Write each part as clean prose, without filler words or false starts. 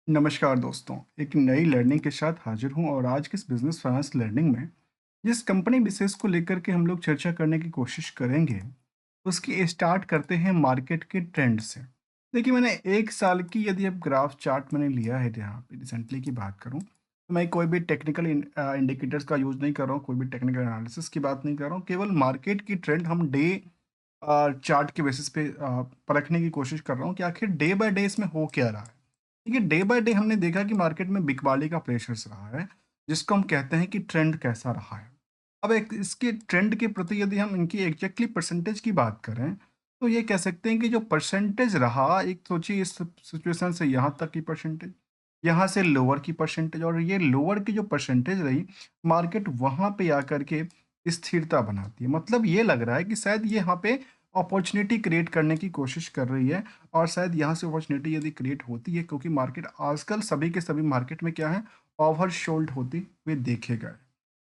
नमस्कार दोस्तों, एक नई लर्निंग के साथ हाजिर हूँ और आज के इस बिजनेस फाइनेंस लर्निंग में जिस कंपनी विशेष को लेकर के हम लोग चर्चा करने की कोशिश करेंगे, उसकी स्टार्ट करते हैं मार्केट के ट्रेंड से। देखिए, मैंने 1 साल की यदि अब ग्राफ चार्ट मैंने लिया है यहाँ पे रिसेंटली की बात करूँ, तो मैं कोई भी टेक्निकल इंडिकेटर्स का यूज़ नहीं कर रहा हूँ, कोई भी टेक्निकल एनालिसिस की बात नहीं कर रहा हूँ, केवल मार्केट की ट्रेंड हम डे चार्ट के बेसिस पे परखने की कोशिश कर रहा हूँ कि आखिर डे बाय डे इसमें हो क्या रहा है। देखिए, डे बाय डे हमने देखा कि मार्केट में बिकवाली का प्रेशर्स रहा है, जिसको हम कहते हैं कि ट्रेंड कैसा रहा है। अब एक इसके ट्रेंड के प्रति यदि हम इनकी एग्जैक्टली परसेंटेज की बात करें, तो ये कह सकते हैं कि जो परसेंटेज रहा, एक सोचिए इस सिचुएशन से यहाँ तक की परसेंटेज, यहाँ से लोअर की परसेंटेज और ये लोअर की जो परसेंटेज रही, मार्केट वहाँ पे आकर के स्थिरता बनाती है। मतलब ये लग रहा है कि शायद ये यहाँ पे अपॉर्चुनिटी क्रिएट करने की कोशिश कर रही है और शायद यहाँ से अपॉर्चुनिटी यदि क्रिएट होती है, क्योंकि मार्केट आजकल सभी के सभी मार्केट में क्या है, ओवरसोल्ड होती हुए देखे गए।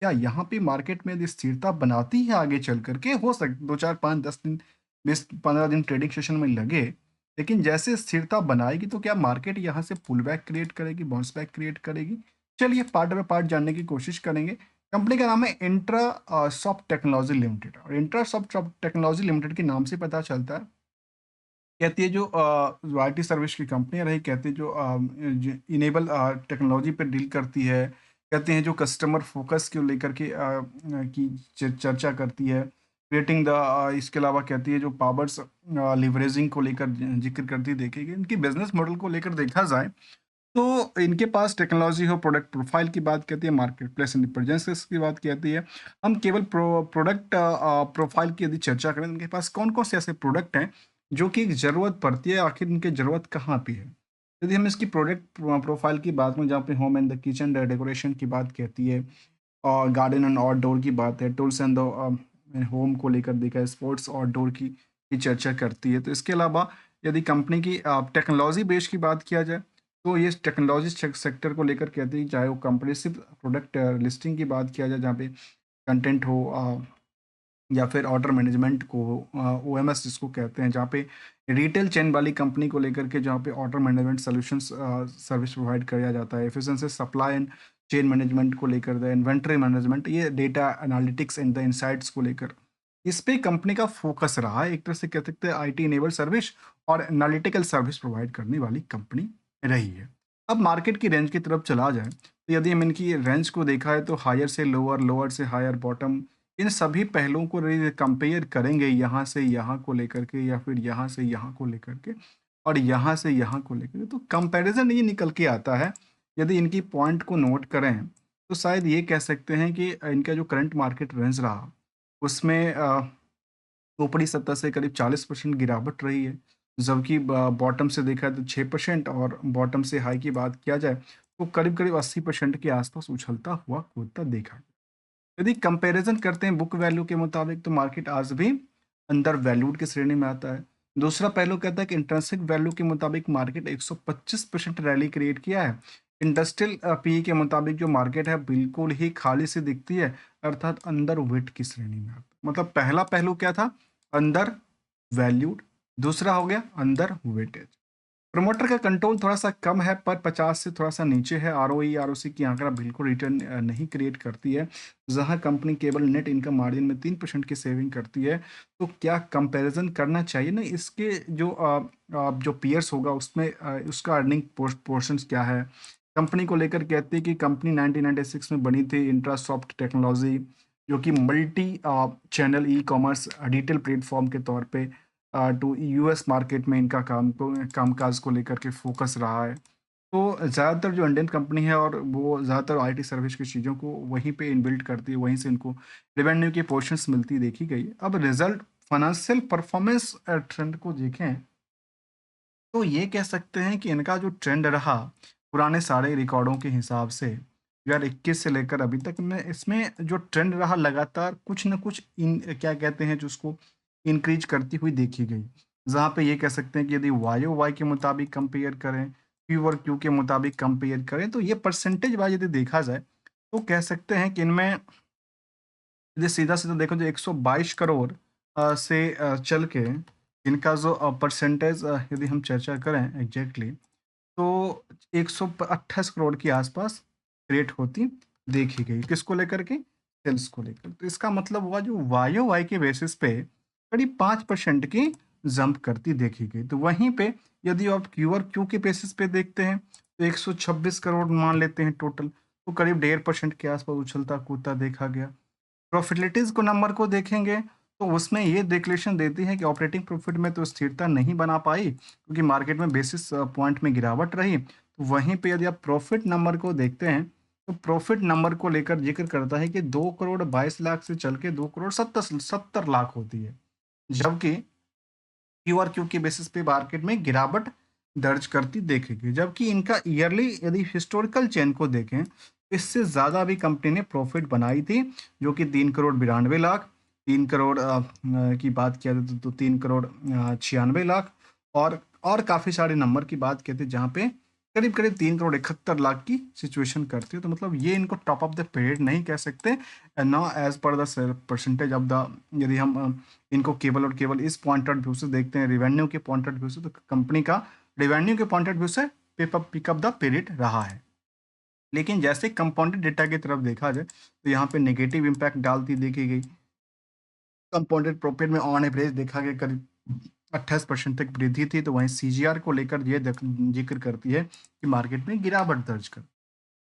क्या यहाँ पे मार्केट में यदि स्थिरता बनाती है आगे चल करके, हो सकता 2 4 5 10 दिन 20 15 दिन ट्रेडिंग सेशन में लगे, लेकिन जैसे स्थिरता बनाएगी तो क्या मार्केट यहाँ से पुल बैक क्रिएट करेगी, बाउंस बैक क्रिएट करेगी? चलिए पार्ट बाय पार्ट जानने की कोशिश करेंगे। कंपनी का नाम है इंट्रा सॉफ्ट टेक्नोलॉजी लिमिटेड और इंट्रा सॉफ्ट टेक्नोलॉजी लिमिटेड के नाम से पता चलता है, कहती है जो आईटी सर्विस की कंपनियाँ रही, कहती है जो इनेबल टेक्नोलॉजी पे डील करती है, कहते हैं जो कस्टमर फोकस को लेकर के की चर्चा करती है, क्रिएटिंग द इसके अलावा कहती है जो पावर्स लिवरेजिंग को लेकर जिक्र करती है। देखिए, इनकी बिजनेस मॉडल को लेकर देखा जाए तो इनके पास टेक्नोलॉजी हो, प्रोडक्ट प्रोफाइल की बात कहती है, मार्केट प्लेस एंड प्रेजेंसेस की बात कहती है। हम केवल प्रोडक्ट प्रोफाइल की यदि चर्चा करें, इनके पास कौन कौन से ऐसे प्रोडक्ट हैं जो कि एक ज़रूरत पड़ती है, आखिर इनकी ज़रूरत कहाँ पे है। यदि हम इसकी प्रोडक्ट प्रोफाइल की बात में, जहाँ पे home and the kitchen decoration की बात कहती है और गार्डन एंड आउटडोर की बात है, टूल्स एंड द होम को लेकर देखा है, स्पोर्ट्स आउटडोर की चर्चा करती है। तो इसके अलावा यदि कंपनी की टेक्नोलॉजी बेस की बात किया जाए, तो ये टेक्नोलॉजी सेक्टर को लेकर कहती है, चाहे वो कंपनी सिर्फ प्रोडक्ट लिस्टिंग की बात किया जाए, जहाँ पे कंटेंट हो या फिर ऑर्डर मैनेजमेंट को ओएमएस जिसको कहते हैं, जहाँ पे रिटेल चेन वाली कंपनी को लेकर के जहाँ पे order management solutions service provide किया जाता है, efficiency supply and chain management को लेकर, द इन्वेंट्री मैनेजमेंट, ये data analytics and the insights को लेकर इस पे कंपनी का फोकस रहा है। एक तरह से कह सकते हैं आईटी इनेबल सर्विस और एनालिटिकल सर्विस प्रोवाइड करने वाली कंपनी रही है। अब मार्केट की रेंज की तरफ चला जाए, तो यदि हम इनकी रेंज को देखा है तो हायर से लोअर, लोअर से हायर, बॉटम, इन सभी पहलुओं को कंपेयर करेंगे, यहाँ से यहाँ को लेकर के या फिर यहाँ से यहाँ को लेकर के और यहाँ से यहाँ को लेकर के, तो कंपैरिजन ये निकल के आता है। यदि इनकी पॉइंट को नोट करें तो शायद ये कह सकते हैं कि इनका जो करंट मार्केट रेंज रहा, उसमें ऊपरी सतह से करीब 40% गिरावट रही है, जबकि बॉटम से देखा तो 6% और बॉटम से हाई की बात किया जाए तो करीब करीब 80% के आसपास उछलता हुआ कूदता देखा। यदि कंपैरिजन करते हैं बुक वैल्यू के मुताबिक, तो मार्केट आज भी अंडर वैल्यूड की श्रेणी में आता है। दूसरा पहलू कहता है कि इंट्रिंसिक वैल्यू के मुताबिक मार्केट 125% रैली क्रिएट किया है। इंडस्ट्रियल पीई के मुताबिक जो मार्केट है बिल्कुल ही खाली सी दिखती है, अर्थात अंडर वेट की श्रेणी में आता है। मतलब पहला पहलू क्या था, अंडर वैल्यूड, दूसरा हो गया अंडर वेटेज। प्रमोटर का कंट्रोल थोड़ा-सा कम है, पर 50 से थोड़ा-सा नीचे है। आरओई, आरओसी की आंकड़ा बिल्कुल रिटर्न नहीं क्रिएट करती है। जहाँ कंपनी केवल नेट इनकम मार्जिन में 3% की सेविंग करती है, तो क्या कंपैरिज़न करना चाहिए ना इसके जो पीयर्स होगा उसमें, उसका अर्निंग पोर्शंस क्या है? कंपनी को लेकर कहते हैं कि कंपनी 1996 में बनी थी, इंट्रासॉफ्ट टेक्नोलॉजी, जो कि multi channel ecommerce retail platform के तौर पे टू यूएस मार्केट में इनका कामकाज को लेकर के फोकस रहा है। तो ज़्यादातर जो इंडियन कंपनी है और वो ज़्यादातर आईटी सर्विस की चीज़ों को वहीं पे इनबिल्ट करती है, वहीं से इनको रेवेन्यू की पोर्शंस मिलती देखी गई। अब रिज़ल्ट फाइनेंशियल परफॉर्मेंस ट्रेंड को देखें, तो ये कह सकते हैं कि इनका जो ट्रेंड रहा, पुराने सारे रिकॉर्डों के हिसाब से 2021 से लेकर अभी तक में इसमें जो ट्रेंड रहा, लगातार कुछ न कुछ क्या कहते हैं जो उसको इंक्रीज करती हुई देखी गई। जहाँ पे ये कह सकते हैं कि यदि वाई-ओ-वाई के मुताबिक कंपेयर करें, क्यू-ओवर-क्यू के मुताबिक कंपेयर करें, तो ये परसेंटेज वाइज़ यदि देखा जाए, तो कह सकते हैं कि इनमें यदि सीधा-सीधा देखो जो 122 करोड़ से चल के इनका जो परसेंटेज यदि हम चर्चा करें एग्ज़ैक्टली, तो 128 करोड़ के आसपास क्रिएट होती देखी गई। किसको लेकर के? सेल्स को लेकर। तो इसका मतलब हुआ जो वाई के बेसिस पे करीब 5% की जंप करती देखी गई। तो वहीं पे यदि आप क्यू के बेसिस पे देखते हैं तो 126 करोड़ मान लेते हैं टोटल, तो करीब 1.5% के आसपास उछलता कूदता देखा गया। प्रॉफिटेलिटीज को नंबर को देखेंगे तो उसमें ये डिक्लेरेशन देती है कि ऑपरेटिंग प्रॉफिट में तो स्थिरता नहीं बना पाई क्योंकि मार्केट में बेसिस पॉइंट में गिरावट रही। तो वहीं पे यदि आप प्रॉफिट नंबर को देखते हैं तो प्रॉफिट नंबर को लेकर जिक्र करता है कि 2 करोड़ 22 लाख से चल के 2 करोड़ 70 लाख होती है, जबकि क्यू के बेसिस पे मार्केट में गिरावट दर्ज करती देखेगी। जबकि इनका ईयरली यदि हिस्टोरिकल चेन को देखें तो इससे ज़्यादा भी कंपनी ने प्रॉफिट बनाई थी, जो कि 3 करोड़ 92 लाख, 3 करोड़ की बात किया जाए तो 3 करोड़ 96 लाख, और काफ़ी सारे नंबर की बात कहते हैं जहाँ पे करीब करीब 3 करोड़ 71 लाख की सिचुएशन करती है। तो मतलब ये इनको टॉप ऑफ द पीरियड नहीं कह सकते, ना as per the percentage of the, यदि हम इनको केवल और केवल इस पॉइंट ऑफ व्यू से देखते हैं, रेवेन्यू के पॉइंट ऑफ व्यू से, तो कंपनी का रेवेन्यू के पॉइंट ऑफ व्यू से पिकअप द पीरियड रहा है। लेकिन जैसे कंपाउंडेड डेटा की तरफ देखा जाए तो यहाँ पे नेगेटिव इम्पैक्ट डालती देखी गई। कंपाउंडेड प्रॉफिट में ऑन एवरेज देखा गया करीब 28% तक वृद्धि थी। तो वहीं सीजीआर को लेकर ये जिक्र करती है कि मार्केट में गिरावट दर्ज कर।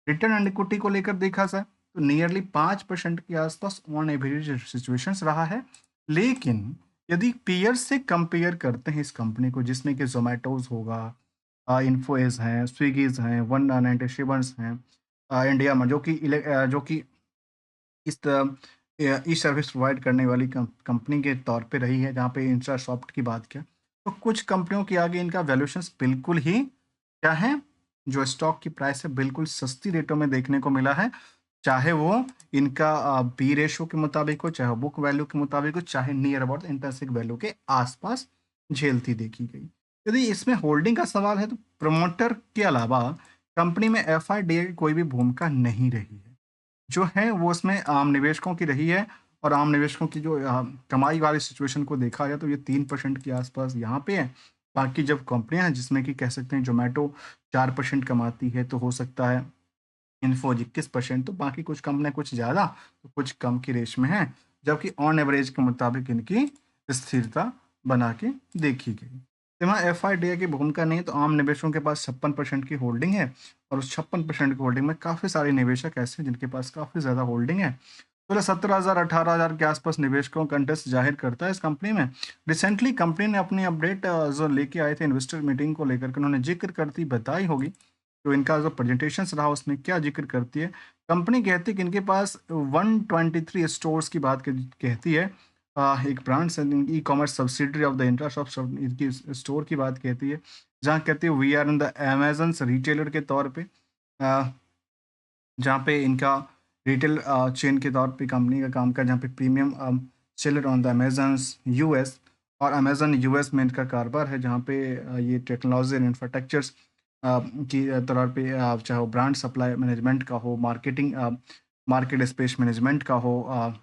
रिटर्न ऑन इक्विटी को लेकर देखा जाए तो नियरली 5% के आसपास ऑन एवरेज सिचुएशन रहा है। लेकिन यदि पीयर से कंपेयर करते हैं इस कंपनी को, जिसमें कि जोमेटोज होगा, इन्फोएज हैं, स्विगीज हैं, 197 हैं, इंडिया में जो कि इस ई सर्विस प्रोवाइड करने वाली कंपनी के तौर पे रही है, जहाँ पे इंफ्रासॉफ्ट की बात किया तो कुछ कंपनियों के आगे इनका वैल्यूएशंस बिल्कुल ही क्या है, जो स्टॉक की प्राइस है बिल्कुल सस्ती रेटों में देखने को मिला है। चाहे वो इनका बी रेशो के मुताबिक हो, चाहे बुक वैल्यू के मुताबिक हो, चाहे नियर अबाउट इंट्रिंसिक वैल्यू के आसपास झेलती देखी गई। यदि इसमें होल्डिंग का सवाल है तो प्रमोटर के अलावा कंपनी में एफआईडीए की कोई भी भूमिका नहीं रही है। जो है वो उसमें आम निवेशकों की रही है, और आम निवेशकों की जो कमाई वाली सिचुएशन को देखा जाए तो ये 3% के आसपास यहाँ पे है। बाकी जब कंपनियां हैं जिसमें कि कह सकते हैं जोमेटो 4% कमाती है, तो हो सकता है इन्फोज 21%, तो बाकी कुछ कंपनियां कुछ ज़्यादा तो कुछ कम की रेस में है, जबकि ऑन एवरेज के मुताबिक इनकी स्थिरता बना के देखी गई। तो यहाँ एफआईडीए की भूमिका नहीं, तो आम निवेशकों के पास 56% की होल्डिंग है, और उस 56% की होल्डिंग में काफ़ी सारे निवेशक ऐसे हैं जिनके पास काफ़ी ज़्यादा होल्डिंग है। तो 17,000 18,000 के आसपास निवेशकों का इंटरेस्ट जाहिर करता है इस कंपनी में। रिसेंटली कंपनी ने अपनी अपडेट जो लेके आए थे इन्वेस्टर मीटिंग को लेकर के, उन्होंने जिक्र करती बताई होगी, तो इनका जो प्रेजेंटेशन रहा उसमें क्या जिक्र करती है। कंपनी कहती है कि इनके पास 123 स्टोर्स की बात कहती है। एक brand e commerce subsidiary of the Intrasoft इनकी स्टोर की बात कहती है, जहाँ कहती है we are in the Amazon retailer के तौर पे, जहाँ पे इनका रिटेल चेन के तौर पे कंपनी का काम का, जहाँ पे premium seller on the Amazon US, और अमेजन यूएस में इनका कारोबार है, जहाँ पे ये टेक्नोलॉजी एंड इंफ्रास्ट्रक्चर्स की तौर पे चाहे वो ब्रांड सप्लाई मैनेजमेंट का हो, मार्केट स्पेस मैनेजमेंट का हो,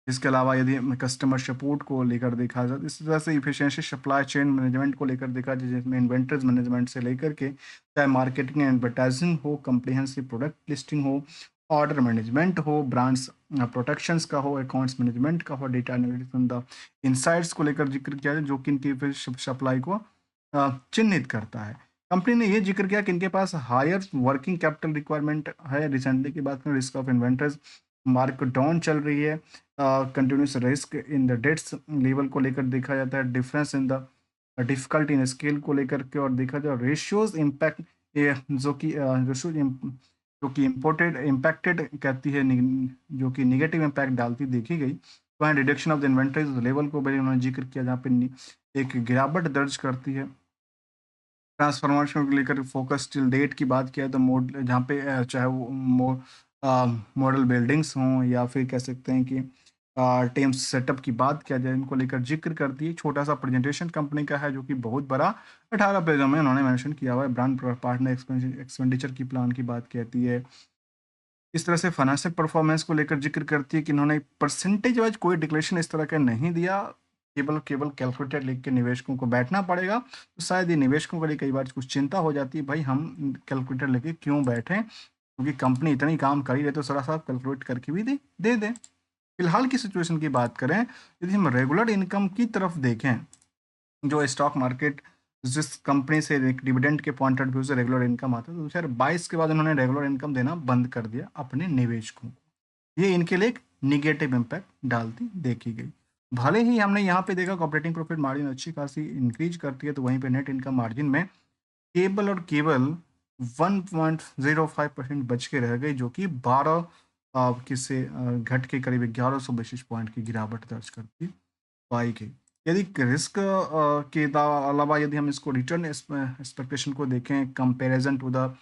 इसके अलावा यदि कस्टमर सपोर्ट को लेकर देखा जाए, इस तरह से इफिशिएंसी सप्लाई चेन मैनेजमेंट को लेकर देखा जाए, जिसमें इन्वेंटरीज मैनेजमेंट से लेकर के चाहे मार्केटिंग एडवर्टाइजिंग हो, कम्प्रिहेंसिव प्रोडक्ट लिस्टिंग हो, ऑर्डर मैनेजमेंट हो, ब्रांड्स प्रोटेक्शंस का हो, अकाउंट्स मैनेजमेंट का हो, डेटा एनालिटिक्स द इंसाइट्स को लेकर जिक्र किया जाए, जो कि इनकी सप्लाई को चिन्हित करता है। कंपनी ने ये जिक्र किया कि इनके पास हायर वर्किंग कैपिटल रिक्वायरमेंट है। रिसेंटली की बात करें, risk of inventories market down चल रही है, continuous risk in the debts level को लेकर देखा जाता है, difference in the difficulty in scale को लेकर के, और देखा जाए रेशियोज इम्पैक्ट, रेशियोज जो कि इम्पोर्टेड इम्पैक्टेड कहती है, जो कि निगेटिव इम्पैक्ट डालती देखी गई। वहाँ reduction of the inventories level को भी उन्होंने जिक्र किया, जहाँ पे एक गिरावट दर्ज करती है। ट्रांसफॉर्मेशन को लेकर फोकस टिल डेट की बात किया तो जहाँ पे चाहे वो मॉडल बिल्डिंग्स हों, या फिर कह सकते हैं कि टीम्स सेटअप की बात किया जाए, इनको लेकर जिक्र करती है। छोटा सा प्रेजेंटेशन कंपनी का है, जो कि बहुत बड़ा 18 पेजों में उन्होंने मेंशन किया हुआ है। ब्रांड पार्टनर एक्सपेंडिचर की प्लान की बात कहती है। इस तरह से फाइनेंशियल परफॉर्मेंस को लेकर जिक्र करती है कि इन्होंने परसेंटेज वाइज कोई डिक्लेरेशन इस तरह का नहीं दिया, केवल केवल कैलकुलेटर लेके निवेशकों को बैठना पड़ेगा, तो शायद ये निवेशकों के लिए कई बार कुछ चिंता हो जाती है, भाई हम कैलकुलेटर लेके क्यों बैठें, क्योंकि कंपनी इतनी काम कर ही रही तो थोड़ा सा कैलकुलेट करके भी दे दें। फिलहाल की सिचुएशन की बात करें, यदि हम रेगुलर इनकम की तरफ देखें, जो स्टॉक मार्केट जिस कंपनी से डिविडेंड के पॉइंट ऑफ व्यू से रेगुलर इनकम आता है, तो 2022 के बाद उन्होंने रेगुलर इनकम देना बंद कर दिया अपने निवेशकों को। ये इनके लिए एक निगेटिव इम्पैक्ट डालती देखी गई। भले ही हमने यहाँ पे देखा कि ऑपरेटिंग प्रॉफिट मार्जिन अच्छी खासी इंक्रीज करती है, तो वहीं पे नेट इनकम मार्जिन में केवल और केवल 1.05% बच के रह गई, जो कि 12 किससे घट के करीब 1100 बेसिस पॉइंट की गिरावट दर्ज करती पाई गई। यदि रिस्क के अलावा यदि हम इसको रिटर्न एक्सपेक्टेशन को देखें कंपैरिजन टू द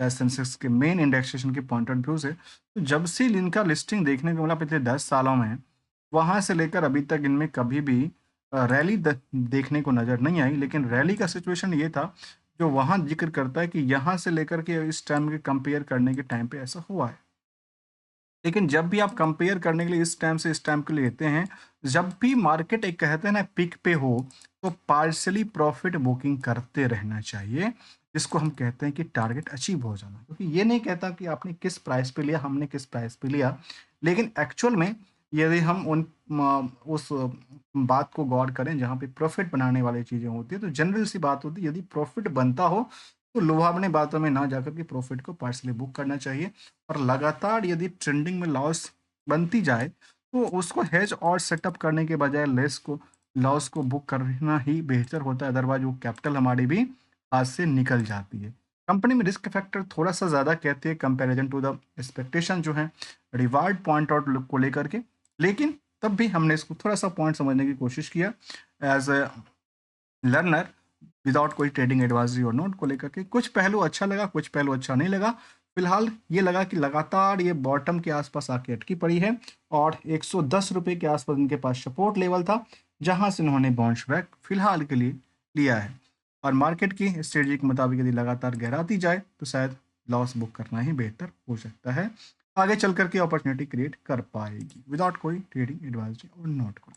सेंसेक्स के मेन इंडेक्सेशन के पॉइंट ऑफ व्यू से, तो जब से इनका लिस्टिंग देखने को मिला पिछले 10 सालों में, वहां से लेकर अभी तक इनमें कभी भी रैली देखने को नजर नहीं आई। लेकिन रैली का सिचुएशन ये था जो वहां जिक्र करता है कि यहाँ से लेकर के इस टाइम के कंपेयर करने के टाइम पे ऐसा हुआ है। लेकिन जब भी आप कंपेयर करने के लिए इस टाइम से इस टाइम के लिए लेते हैं, जब भी मार्केट एक कहते हैं ना पिक पे हो, तो पार्शली प्रॉफिट बुकिंग करते रहना चाहिए, जिसको हम कहते हैं कि टारगेट अचीव हो जाना। क्योंकि ये नहीं कहता कि आपने किस प्राइस पे लिया, हमने किस प्राइस पे लिया, लेकिन एक्चुअल में यदि हम उस बात को गौर करें जहाँ पे प्रॉफिट बनाने वाली चीज़ें होती है, तो जनरल सी बात होती है, यदि प्रॉफिट बनता हो तो लुभावनी बातों में ना जाकर के प्रॉफिट को पार्शली बुक करना चाहिए। और लगातार यदि ट्रेंडिंग में लॉस बनती जाए, तो उसको हेज और सेटअप करने के बजाय लॉस को बुक करना ही बेहतर होता है। अदरवाइज वो कैपिटल हमारी भी हाथ से निकल जाती है। कंपनी में रिस्क फैक्टर थोड़ा सा ज़्यादा कहते हैं कंपैरिजन टू द एक्सपेक्टेशन जो है रिवार्ड पॉइंट आउट को लेकर के। लेकिन तब भी हमने इसको थोड़ा सा पॉइंट समझने की कोशिश किया एज ए लर्नर, विदाउट कोई ट्रेडिंग एडवाइजरी और नोट को लेकर के। कुछ पहलू अच्छा लगा, कुछ पहलू अच्छा नहीं लगा। फिलहाल ये लगा कि लगातार ये बॉटम के आसपास आके अटकी पड़ी है और 110 रुपये के आसपास इनके पास सपोर्ट लेवल था, जहां से इन्होंने बाउंस बैक फिलहाल के लिए लिया है। और मार्केट की स्ट्रेटजी के मुताबिक यदि लगातार गहराती जाए तो शायद लॉस बुक करना ही बेहतर हो सकता है, आगे चल करके अपॉर्चुनिटी क्रिएट कर पाएगी विदाउट कोई ट्रेडिंग एडवाइजरी और नोट को।